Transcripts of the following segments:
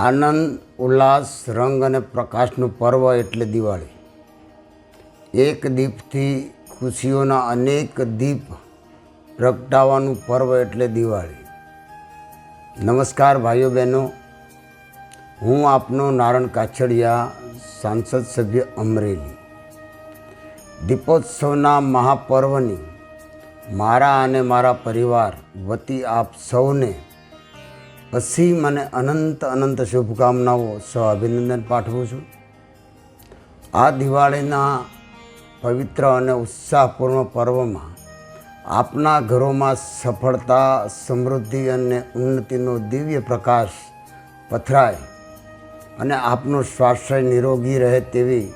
આનંદ ઉલ્લાસ રંગ અને પ્રકાશનું પર્વ એટલે દિવાળી। એક દીપથી ખુશીઓના અનેક દીપ પ્રગટાવવાનું પર્વ એટલે દિવાળી। નમસ્કાર ભાઈઓ બહેનો, હું આપનો નારણ કાછડિયા, સાંસદ સભ્ય અમરેલી। દીપોત્સવના મહાપર્વની મારા અને મારા પરિવાર વતી આપ સૌને અસીમ અને અનંત અનંત શુભકામનાઓ સહ અભિનંદન પાઠવું છું। આ દિવાળીના પવિત્ર અને ઉત્સાહપૂર્ણ પર્વમાં આપના ઘરોમાં સફળતા, સમૃદ્ધિ અને ઉન્નતિનો દિવ્ય પ્રકાશ પથરાય અને આપનું સ્વાસ્થ્ય નિરોગી રહે તેવી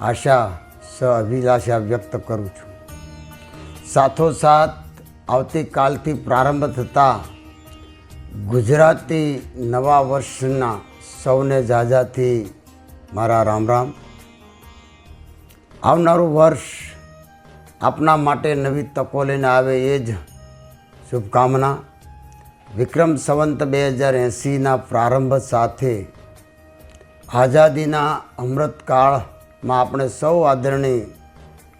આશા સહ અભિલાષા વ્યક્ત કરું છું। સાથોસાથ આવતીકાલથી પ્રારંભ થતા ગુજરાતી નવા વર્ષના સૌને જાજાથી મારા રામ રામ। આવનારું વર્ષ આપના માટે નવી તકો લઈને આવે એ જ શુભકામના। વિક્રમ સંવંત 2080ના પ્રારંભ સાથે આઝાદીના અમૃતકાળમાં આપણે સૌ આદરણીય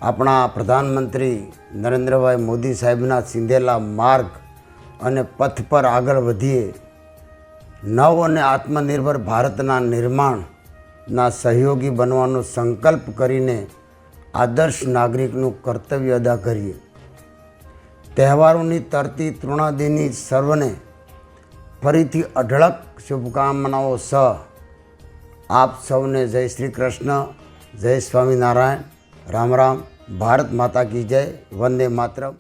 આપણા પ્રધાનમંત્રી નરેન્દ્રભાઈ મોદી સાહેબના ચીંધેલા માર્ગ અને પથ પર આગળ વધીએ। નવ અને આત્મનિર્ભર ભારતના નિર્માણના સહયોગી બનવાનો સંકલ્પ કરીને આદર્શ નાગરિકનું કર્તવ્ય અદા કરીએ। તહેવારોની તરતી તૃણાદિની સર્વને ફરીથી અઢળક શુભકામનાઓ સહ આપ સૌને જય શ્રી કૃષ્ણ, જય સ્વામિનારાયણ, રામ રામ। ભારત માતા કી જય, વંદે માતરમ।